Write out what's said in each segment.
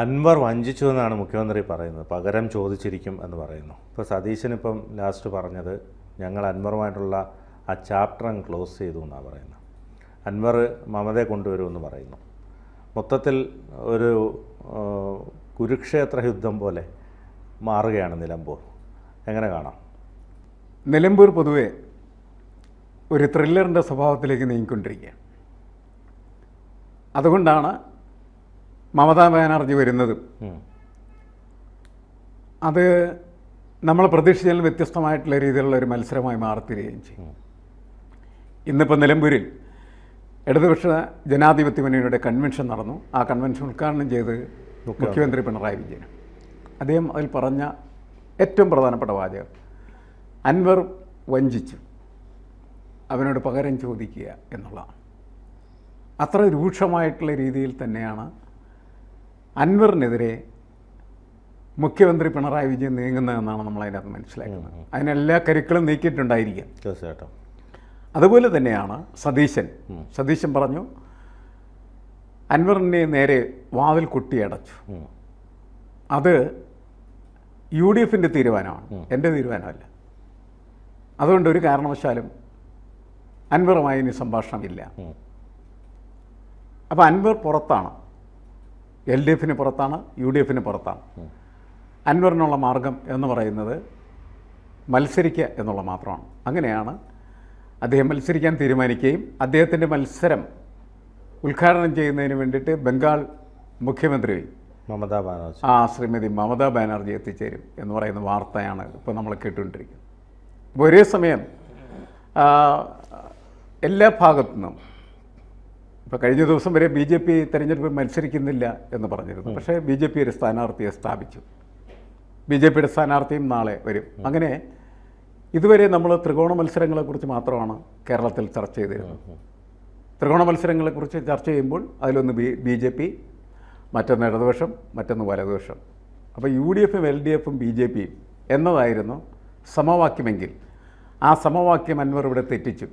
അൻവർ വഞ്ചിച്ചു എന്നാണ് മുഖ്യമന്ത്രി പറയുന്നത്. പകരം ചോദിച്ചിരിക്കും എന്ന് പറയുന്നു. ഇപ്പോൾ സതീശനിപ്പം ലാസ്റ്റ് പറഞ്ഞത് ഞങ്ങൾ അൻവറുമായിട്ടുള്ള ആ ചാപ്റ്റർ ക്ലോസ് ചെയ്തു എന്നാണ് പറയുന്നത്. അൻവർ മമതയെ കൊണ്ടുവരുമെന്ന് പറയുന്നു. മൊത്തത്തിൽ ഒരു കുരുക്ഷേത്ര യുദ്ധം പോലെ മാറുകയാണ് നിലമ്പൂർ. എങ്ങനെ കാണാം? നിലമ്പൂർ പൊതുവെ ഒരു ത്രില്ലറിൻ്റെ സ്വഭാവത്തിലേക്ക് നീങ്ങിക്കൊണ്ടിരിക്കുകയാണ്. അതുകൊണ്ടാണ് മമതാ ബാനർജി വരുന്നതും അത് നമ്മൾ പ്രതീക്ഷിച്ചതിൽ വ്യത്യസ്തമായിട്ടുള്ള രീതിയിലുള്ള ഒരു മത്സരമായി മാറിത്തീരുകയും ചെയ്യും. ഇന്നിപ്പോൾ നിലമ്പൂരിൽ ഇടതുപക്ഷ ജനാധിപത്യ മുന്നണിയുടെ കൺവെൻഷൻ നടന്നു. ആ കൺവെൻഷൻ ഉദ്ഘാടനം ചെയ്ത് മുഖ്യമന്ത്രി പിണറായി വിജയൻ. അദ്ദേഹം അതിൽ പറഞ്ഞ ഏറ്റവും പ്രധാനപ്പെട്ട വാചകം അൻവർ വഞ്ചിച്ചു, അവനോട് പകരം ചോദിക്കുക എന്നുള്ളതാണ്. അത്ര രൂക്ഷമായിട്ടുള്ള രീതിയിൽ തന്നെയാണ് അൻവറിനെതിരെ മുഖ്യമന്ത്രി പിണറായി വിജയൻ നീങ്ങുന്നതെന്നാണ് നമ്മളതിനകത്ത് മനസ്സിലാക്കുന്നത്. അതിനെല്ലാ കരുക്കളും നീക്കിയിട്ടുണ്ടായിരിക്കാം തീർച്ചയായിട്ടും. അതുപോലെ തന്നെയാണ് സതീശൻ പറഞ്ഞു അൻവറിനെ നേരെ വാതിൽ കൊട്ടിയടച്ചു. അത് UDF തീരുമാനമാണ്, എൻ്റെ തീരുമാനമല്ല. അതുകൊണ്ട് ഒരു കാരണവശാലും അൻവറുമായി ഇനി സംഭാഷണമില്ല. അപ്പോൾ അൻവർ പുറത്താണ്, LDF പുറത്താണ്, UDF പുറത്താണ്. അൻവറിനുള്ള മാർഗം എന്ന് പറയുന്നത് മത്സരിക്കുക എന്നുള്ള മാത്രമാണ്. അങ്ങനെയാണ് അദ്ദേഹം മത്സരിക്കാൻ തീരുമാനിക്കുകയും അദ്ദേഹത്തിൻ്റെ മത്സരം ഉദ്ഘാടനം ചെയ്യുന്നതിന് വേണ്ടിയിട്ട് ബംഗാൾ മുഖ്യമന്ത്രി ശ്രീമതി മമതാ ബാനർജി എത്തിച്ചേരും എന്ന് പറയുന്ന വാർത്തയാണ് ഇപ്പോൾ നമ്മൾ കേട്ടുകൊണ്ടിരിക്കുന്നത്. അപ്പോൾ ഒരേ സമയം എല്ലാ ഭാഗത്തു നിന്നും ഇപ്പോൾ കഴിഞ്ഞ ദിവസം വരെ BJP തെരഞ്ഞെടുപ്പിൽ മത്സരിക്കുന്നില്ല എന്ന് പറഞ്ഞിരുന്നു. പക്ഷേ BJP ഒരു സ്ഥാനാർത്ഥിയെ സ്ഥാപിച്ചു. BJPയുടെ സ്ഥാനാർത്ഥിയും നാളെ വരും. അങ്ങനെ ഇതുവരെ നമ്മൾ ത്രികോണ മത്സരങ്ങളെക്കുറിച്ച് മാത്രമാണ് കേരളത്തിൽ ചർച്ച ചെയ്തിരുന്നത്. ത്രികോണ മത്സരങ്ങളെക്കുറിച്ച് ചർച്ച ചെയ്യുമ്പോൾ അതിലൊന്ന് BJP, മറ്റൊന്ന് ഇടതുപക്ഷം, മറ്റൊന്ന് വലതുപക്ഷം. അപ്പോൾ UDF, LDF, BJP എന്നതായിരുന്നു സമവാക്യമെങ്കിൽ ആ സമവാക്യം അൻവർ ഇവിടെ തെറ്റിച്ചു.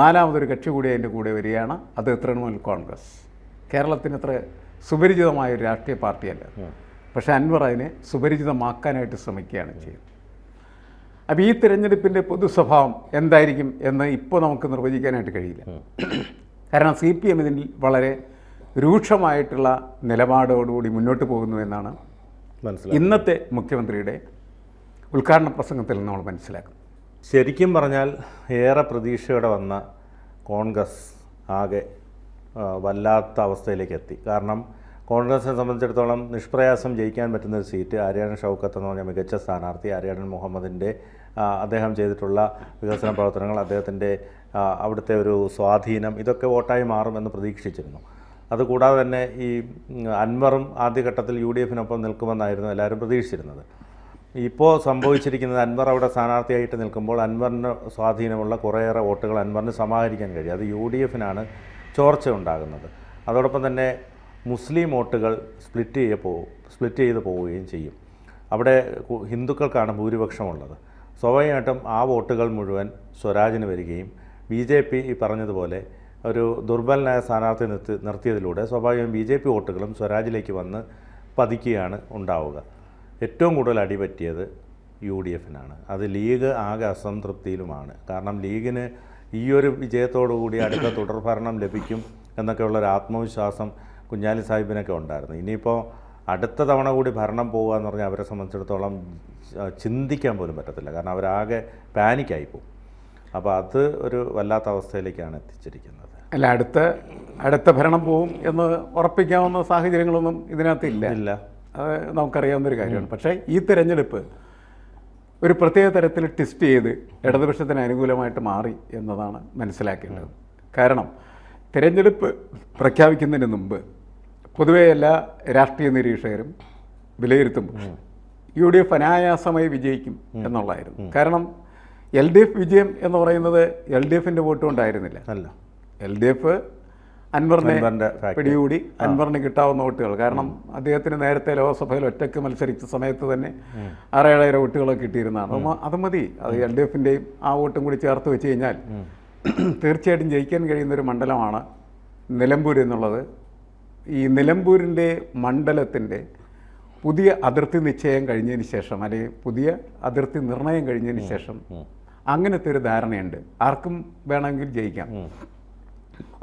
നാലാമതൊരു കക്ഷി കൂടി അതിൻ്റെ കൂടെ വരികയാണ്. അത് തൃണമൂൽ കോൺഗ്രസ്. കേരളത്തിന് അത്ര സുപരിചിതമായൊരു രാഷ്ട്രീയ പാർട്ടിയല്ല. പക്ഷേ അൻവർ അതിനെ സുപരിചിതമാക്കാനായിട്ട് ശ്രമിക്കുകയാണ് ചെയ്യുന്നത്. അപ്പോൾ ഈ തിരഞ്ഞെടുപ്പിൻ്റെ പൊതുസ്വഭാവം എന്തായിരിക്കും എന്ന് ഇപ്പോൾ നമുക്ക് നിർവചിക്കാനായിട്ട് കഴിയില്ല. കാരണം CPM ഇതിൽ വളരെ രൂക്ഷമായിട്ടുള്ള നിലപാടോടുകൂടി മുന്നോട്ട് പോകുന്നു എന്നാണ് ഇന്നത്തെ മുഖ്യമന്ത്രിയുടെ ഉദ്ഘാടന പ്രസംഗത്തിൽ നമ്മൾ മനസ്സിലാക്കുന്നത്. ശരിക്കും പറഞ്ഞാൽ ഏറെ പ്രതീക്ഷയോടെ വന്ന കോൺഗ്രസ് ആകെ വല്ലാത്ത അവസ്ഥയിലേക്ക് എത്തി. കാരണം കോൺഗ്രസിനെ സംബന്ധിച്ചിടത്തോളം നിഷ്പ്രയാസം ജയിക്കാൻ പറ്റുന്നൊരു സീറ്റ് ആര്യാടൻ ഷൗക്കത്ത് എന്ന് പറഞ്ഞ മികച്ച സ്ഥാനാർത്ഥി, ആര്യാടൻ മുഹമ്മദിൻ്റെ അദ്ദേഹം ചെയ്തിട്ടുള്ള വികസന പ്രവർത്തനങ്ങൾ, അദ്ദേഹത്തിൻ്റെ അവിടുത്തെ ഒരു സ്വാധീനം, ഇതൊക്കെ വോട്ടായി മാറുമെന്ന് പ്രതീക്ഷിച്ചിരുന്നു. അതുകൂടാതെ തന്നെ ഈ അൻവറും ആദ്യഘട്ടത്തിൽ UDF നിൽക്കുമെന്നായിരുന്നു എല്ലാവരും പ്രതീക്ഷിച്ചിരുന്നത്. ഇപ്പോൾ സംഭവിച്ചിരിക്കുന്നത് അൻവർ അവിടെ സ്ഥാനാർത്ഥിയായിട്ട് നിൽക്കുമ്പോൾ അൻവറിന് സ്വാധീനമുള്ള കുറേയേറെ വോട്ടുകൾ അൻവറിന് സമാഹരിക്കാൻ കഴിയും. അത് UDF ചോർച്ച ഉണ്ടാകുന്നത്. അതോടൊപ്പം തന്നെ മുസ്ലിം വോട്ടുകൾ സ്പ്ലിറ്റ് ചെയ്ത് പോവുകയും ചെയ്യും. അവിടെ ഹിന്ദുക്കൾക്കാണ് ഭൂരിപക്ഷമുള്ളത്. സ്വാഭാവികമായിട്ടും ആ വോട്ടുകൾ മുഴുവൻ സ്വരാജിന് വരികയും BJP ഈ പറഞ്ഞതുപോലെ ഒരു ദുർബലനായ സ്ഥാനാർത്ഥി നിർത്തിയതിലൂടെ സ്വാഭാവികം BJP വോട്ടുകളും സ്വരാജിലേക്ക് വന്ന് പതിക്കുകയാണ് ഉണ്ടാവുക. ഏറ്റവും കൂടുതൽ അടിപറ്റിയത് UDF. അത് ലീഗ് ആകെ അസംതൃപ്തിയിലുമാണ്. കാരണം ലീഗിന് ഈ ഒരു വിജയത്തോടുകൂടി അടുത്ത തുടർഭരണം ലഭിക്കും എന്നൊക്കെയുള്ളൊരു ആത്മവിശ്വാസം കുഞ്ഞാലി സാഹിബിനൊക്കെ ഉണ്ടായിരുന്നു. ഇനിയിപ്പോൾ അടുത്ത തവണ കൂടി ഭരണം പോകുക എന്ന് പറഞ്ഞാൽ അവരെ സംബന്ധിച്ചിടത്തോളം ചിന്തിക്കാൻ പോലും പറ്റത്തില്ല. കാരണം അവരാകെ പാനിക്കായി പോകും. അപ്പോൾ അത് ഒരു വല്ലാത്ത അവസ്ഥയിലേക്കാണ് എത്തിച്ചിരിക്കുന്നത്. അല്ല, അടുത്ത ഭരണം പോവും എന്ന് ഉറപ്പിക്കാവുന്ന സാഹചര്യങ്ങളൊന്നും ഇതിനകത്ത് ഇല്ല. അത് നമുക്കറിയാവുന്നൊരു കാര്യമാണ്. പക്ഷേ ഈ തിരഞ്ഞെടുപ്പ് ഒരു പ്രത്യേക തരത്തിൽ ട്വിസ്റ്റ് ചെയ്ത് ഇടതുപക്ഷത്തിന് അനുകൂലമായിട്ട് മാറി എന്നതാണ് മനസ്സിലാക്കേണ്ടത്. കാരണം തിരഞ്ഞെടുപ്പ് പ്രഖ്യാപിക്കുന്നതിന് മുമ്പ് പൊതുവേ എല്ലാ രാഷ്ട്രീയ നിരീക്ഷകരും വിലയിരുത്തുമ്പോൾ UDF അനായാസമായി വിജയിക്കും എന്നുള്ളതായിരുന്നു. കാരണം LDF വിജയം എന്ന് പറയുന്നത് LDF വോട്ട് കൊണ്ടായിരുന്നില്ല. LDF അൻവറിനെ പിടികൂടി അൻവറിന് കിട്ടാവുന്ന വോട്ടുകൾ. കാരണം അദ്ദേഹത്തിന് നേരത്തെ ലോക്സഭയിൽ ഒറ്റയ്ക്ക് മത്സരിച്ച സമയത്ത് തന്നെ 6,000 വോട്ടുകളൊക്കെ കിട്ടിയിരുന്നതാണ്. അത് മതി. അത് LDF ആ വോട്ടും കൂടി ചേർത്ത് വെച്ച് കഴിഞ്ഞാൽ തീർച്ചയായിട്ടും ജയിക്കാൻ കഴിയുന്നൊരു മണ്ഡലമാണ് നിലമ്പൂർ എന്നുള്ളത് ഈ നിലമ്പൂരിൻ്റെ മണ്ഡലത്തിൻ്റെ പുതിയ അതിർത്തി നിശ്ചയം കഴിഞ്ഞതിന് ശേഷം അല്ലെങ്കിൽ പുതിയ അതിർത്തി നിർണയം കഴിഞ്ഞതിന് ശേഷം അങ്ങനത്തെ ഒരു ധാരണയുണ്ട്. ആർക്കും വേണമെങ്കിൽ ജയിക്കാം.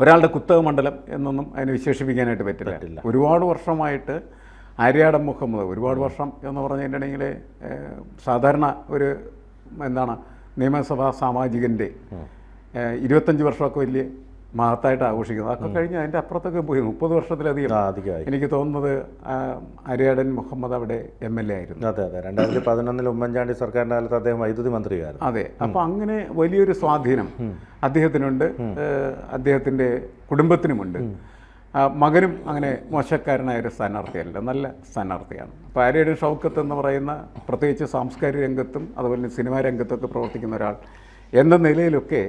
ഒരാളുടെ കുത്തക മണ്ഡലം എന്നൊന്നും അതിനെ വിശേഷിപ്പിക്കാനായിട്ട് പറ്റില്ല. ഒരുപാട് വർഷമായിട്ട് ആര്യാടൻ മുഹമ്മദ്, ഒരുപാട് വർഷം എന്ന് പറഞ്ഞിട്ടുണ്ടെങ്കിൽ സാധാരണ ഒരു എന്താണ് നിയമസഭാ സാമാജികൻ്റെ 25 വർഷമൊക്കെ വലിയ മഹത്തായിട്ട് ആഘോഷിക്കുന്നത്. അതൊക്കെ കഴിഞ്ഞ് അതിൻ്റെ അപ്പുറത്തൊക്കെ പോയി 30 വർഷത്തിലധികം എനിക്ക് തോന്നുന്നത് ആര്യാടൻ മുഹമ്മദ് അവിടെ MLA ആയിരുന്നു. അതെ അതെ 2011 ഉമ്മൻചാണ്ടി സർക്കാരിൻ്റെ കാലത്ത് അദ്ദേഹം വൈദ്യുതി മന്ത്രിയായിരുന്നു. അതെ. അപ്പോൾ അങ്ങനെ വലിയൊരു സ്വാധീനം അദ്ദേഹത്തിനുണ്ട്, അദ്ദേഹത്തിൻ്റെ കുടുംബത്തിനുമുണ്ട്. മകനും അങ്ങനെ മോശക്കാരനായ ഒരു സ്ഥാനാർത്ഥിയല്ല, നല്ല സ്ഥാനാർത്ഥിയാണ്. അപ്പോൾ ആര്യാടൻ ഷൗക്കത്ത് എന്ന് പറയുന്ന പ്രത്യേകിച്ച് സാംസ്കാരിക രംഗത്തും അതുപോലെ സിനിമാ രംഗത്തൊക്കെ പ്രവർത്തിക്കുന്ന ഒരാൾ എന്ന നിലയിലൊക്കെ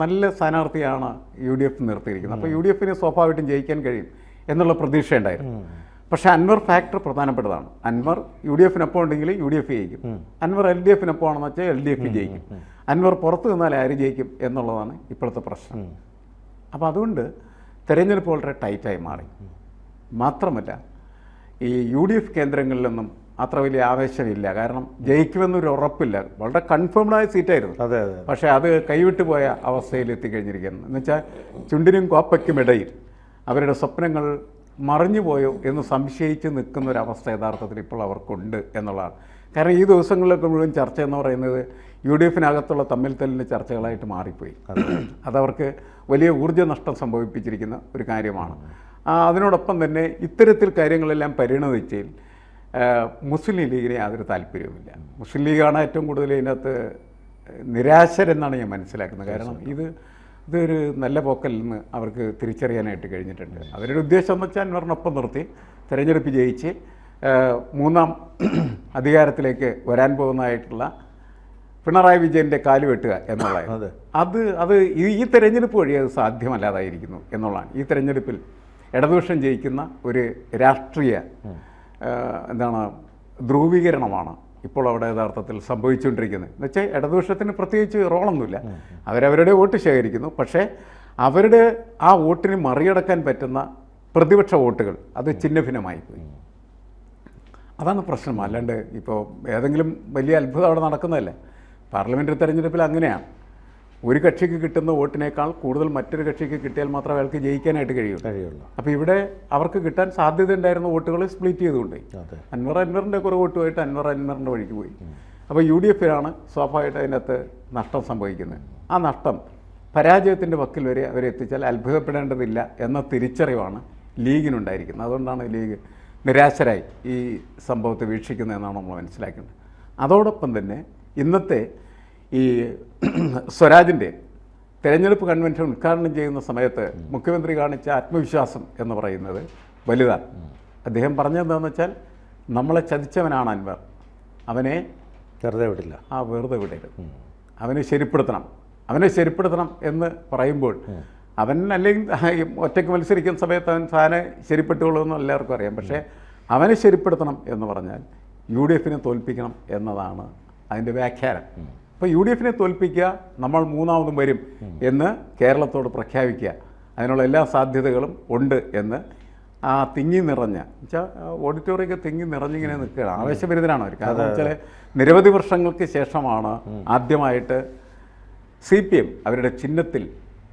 നല്ല സ്ഥാനാർത്ഥിയാണ് UDF നിർത്തിയിരിക്കുന്നത്. അപ്പോൾ UDFന് സ്വാഭാവികമായിട്ടും ജയിക്കാൻ കഴിയും എന്നുള്ള പ്രതീക്ഷയുണ്ടായിരുന്നു. പക്ഷേ അൻവർ ഫാക്ടർ പ്രധാനപ്പെട്ടതാണ്. അൻവർ UDFനൊപ്പം ഉണ്ടെങ്കിൽ UDF ജയിക്കും, അൻവർ LDFനൊപ്പം ആണെന്ന് വെച്ചാൽ LDF ജയിക്കും, അൻവർ പുറത്ത് നിന്നാൽ ആര് ജയിക്കും എന്നുള്ളതാണ് ഇപ്പോഴത്തെ പ്രശ്നം. അപ്പോൾ അതുകൊണ്ട് തെരഞ്ഞെടുപ്പ് വളരെ ടൈറ്റായി മാറി. മാത്രമല്ല ഈ UDF കേന്ദ്രങ്ങളിലൊന്നും അത്ര വലിയ ആവേശമില്ല. കാരണം ജയിക്കുമെന്നൊരു ഉറപ്പില്ല. വളരെ കൺഫേംഡായ സീറ്റായിരുന്നു. അതെ അതെ. പക്ഷേ അത് കൈവിട്ടു പോയ അവസ്ഥയിൽ എത്തിക്കഴിഞ്ഞിരിക്കുന്നു. എന്നുവെച്ചാൽ ചുണ്ടിനും കോപ്പയ്ക്കുമിടയിൽ അവരുടെ സ്വപ്നങ്ങൾ മറിഞ്ഞു പോയോ എന്ന് സംശയിച്ച് നിൽക്കുന്ന ഒരവസ്ഥ യഥാർത്ഥത്തിൽ ഇപ്പോൾ അവർക്കുണ്ട് എന്നുള്ളതാണ്. കാരണം ഈ ദിവസങ്ങളിലൊക്കെ മുഴുവൻ ചർച്ച എന്ന് പറയുന്നത് UDFനകത്തുള്ള തമ്മിൽ തല്ലിൻ്റെ ചർച്ചകളായിട്ട് മാറിപ്പോയി. അതവർക്ക് വലിയ ഊർജ്ജ നഷ്ടം സംഭവിപ്പിച്ചിരിക്കുന്ന ഒരു കാര്യമാണ്. അതിനോടൊപ്പം തന്നെ ഇത്തരത്തിൽ കാര്യങ്ങളെല്ലാം പരിണമിച്ചതിൽ മുസ്ലിം ലീഗിന് യാതൊരു താല്പര്യവുമില്ല. മുസ്ലിം ലീഗാണ് ഏറ്റവും കൂടുതൽ ഇതിനകത്ത് നിരാശരെന്നാണ് ഞാൻ മനസ്സിലാക്കുന്നത്. കാരണം ഇതൊരു നല്ല പോക്കൽ നിന്ന് അവർക്ക് തിരിച്ചറിയാനായിട്ട് കഴിഞ്ഞിട്ടുണ്ട്. അവരുടെ ഉദ്ദേശം എന്ന് വെച്ചാൽ അൻവറിനൊപ്പം നിർത്തി തെരഞ്ഞെടുപ്പ് ജയിച്ച് മൂന്നാം അധികാരത്തിലേക്ക് വരാൻ പോകുന്നതായിട്ടുള്ള പിണറായി വിജയൻ്റെ കാല് വെട്ടുക എന്നുള്ളത്. അത് ഈ തെരഞ്ഞെടുപ്പ് വഴി അത് സാധ്യമല്ലാതായിരിക്കുന്നു എന്നുള്ളതാണ്. ഈ തെരഞ്ഞെടുപ്പിൽ ഇടതുപക്ഷം ജയിക്കുന്ന ഒരു രാഷ്ട്രീയ ധ്രുവീകരണമാണ് ഇപ്പോൾ അവിടെ യഥാർത്ഥത്തിൽ സംഭവിച്ചുകൊണ്ടിരിക്കുന്നത്. എന്നുവെച്ചാൽ ഇടതുപക്ഷത്തിന് പ്രത്യേകിച്ച് റോളൊന്നുമില്ല. അവരവരുടെ വോട്ട് ശേഖരിക്കുന്നു. പക്ഷേ അവരുടെ ആ വോട്ടിന് മറികടക്കാൻ പറ്റുന്ന പ്രതിപക്ഷ വോട്ടുകൾ അത് ഛിന്നഭിന്നമായി പോയി. അതാണ് പ്രശ്നം. അല്ലാണ്ട് ഇപ്പോൾ ഏതെങ്കിലും വലിയ അത്ഭുതം അവിടെ നടക്കുന്നതല്ലേ. പാർലമെൻ്ററി തെരഞ്ഞെടുപ്പിൽ അങ്ങനെയാണ്. ഒരു കക്ഷിക്ക് കിട്ടുന്ന വോട്ടിനേക്കാൾ കൂടുതൽ മറ്റൊരു കക്ഷിക്ക് കിട്ടിയാൽ മാത്രമേ അയാൾക്ക് ജയിക്കാനായിട്ട് കഴിയുള്ളൂ. അപ്പോൾ ഇവിടെ അവർക്ക് കിട്ടാൻ സാധ്യത ഉണ്ടായിരുന്ന വോട്ടുകൾ സ്പ്ലിറ്റ് ചെയ്തുകൊണ്ടുപോയി. അൻവറിൻ്റെ കുറേ വോട്ടുമായിട്ട് അൻവറിൻ്റെ വഴിക്ക് പോയി. അപ്പോൾ UDFനാണ് സ്വാഭാവികമായിട്ട് അതിനകത്ത് നഷ്ടം സംഭവിക്കുന്നത്. ആ നഷ്ടം പരാജയത്തിൻ്റെ വക്കിൽ വരെ അവരെ എത്തിച്ചാൽ അത്ഭുതപ്പെടേണ്ടതില്ല എന്ന തിരിച്ചറിവാണ് ലീഗിനുണ്ടായിരിക്കുന്നത്. അതുകൊണ്ടാണ് ലീഗ് നിരാശരായി ഈ സംഭവത്തെ വീക്ഷിക്കുന്നതെന്നാണ് നമ്മൾ മനസ്സിലാക്കേണ്ടത്. അതോടൊപ്പം തന്നെ ഇന്നത്തെ ഈ സ്വരാജിൻ്റെ തെരഞ്ഞെടുപ്പ് കൺവെൻഷൻ ഉദ്ഘാടനം ചെയ്യുന്ന സമയത്ത് മുഖ്യമന്ത്രി കാണിച്ച ആത്മവിശ്വാസം എന്ന് പറയുന്നത് വലുതാണ്. അദ്ദേഹം പറഞ്ഞതെന്താണെന്ന് വെച്ചാൽ നമ്മളെ ചതിച്ചവനാണ് അൻവർ, അവനെ വെറുതെ വിടില്ല, വെറുതെ വിടരുത്, അവനെ ശരിപ്പെടുത്തണം എന്ന് പറയുമ്പോൾ അവൻ അല്ലെങ്കിൽ ഒറ്റയ്ക്ക് മത്സരിക്കുന്ന സമയത്ത് അവൻ സാധനം ശരിപ്പെട്ടുകൊള്ളുമെന്ന് എല്ലാവർക്കും അറിയാം. പക്ഷേ അവനെ ശരിപ്പെടുത്തണം എന്ന് പറഞ്ഞാൽ UDFനെ തോൽപ്പിക്കണം എന്നതാണ് അതിൻ്റെ വ്യാഖ്യാനം. അപ്പോൾ UDFനെ തോൽപ്പിക്കുക, നമ്മൾ മൂന്നാമതും വരും എന്ന് കേരളത്തോട് പ്രഖ്യാപിക്കുക, അതിനുള്ള എല്ലാ സാധ്യതകളും ഉണ്ട് എന്ന് ആ തിങ്ങി നിറഞ്ഞ വെച്ചാൽ ഓഡിറ്റോറിയൊക്കെ തിങ്ങി നിറഞ്ഞിങ്ങനെ നിൽക്കുകയാണ്. ആവേശഭരിതനാണ് അവർ. കാരണം വെച്ചാൽ നിരവധി വർഷങ്ങൾക്ക് ശേഷമാണ് ആദ്യമായിട്ട് CPM അവരുടെ ചിഹ്നത്തിൽ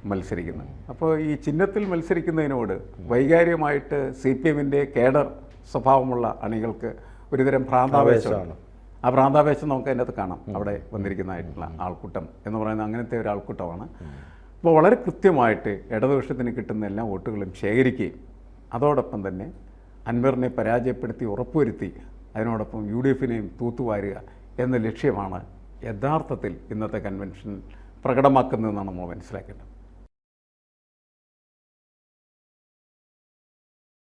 മത്സരിക്കുന്നത്. അപ്പോൾ ഈ ചിഹ്നത്തിൽ മത്സരിക്കുന്നതിനോട് വൈകാരികമായിട്ട് CPMൻ്റെ കേഡർ സ്വഭാവമുള്ള അണികൾക്ക് ഒരുതരം ഭ്രാന്താവേശമാണ്. ആ ഭ്രാന്താവേശം നമുക്ക് അതിനകത്ത് കാണാം. അവിടെ വന്നിരിക്കുന്നതായിട്ടുള്ള ആൾക്കൂട്ടം എന്ന് പറയുന്നത് അങ്ങനത്തെ ഒരു ആൾക്കൂട്ടമാണ്. അപ്പോൾ വളരെ കൃത്യമായിട്ട് ഇടതുപക്ഷത്തിന് കിട്ടുന്ന എല്ലാ വോട്ടുകളും ശേഖരിക്കുകയും അതോടൊപ്പം തന്നെ അൻവറിനെ പരാജയപ്പെടുത്തി ഉറപ്പുവരുത്തി അതിനോടൊപ്പം UDFനെയും തൂത്തുവാരുക എന്ന ലക്ഷ്യമാണ് യഥാർത്ഥത്തിൽ ഇന്നത്തെ കൺവെൻഷൻ പ്രകടമാക്കുന്നതെന്നാണ് നമ്മൾ മനസ്സിലാക്കേണ്ടത്.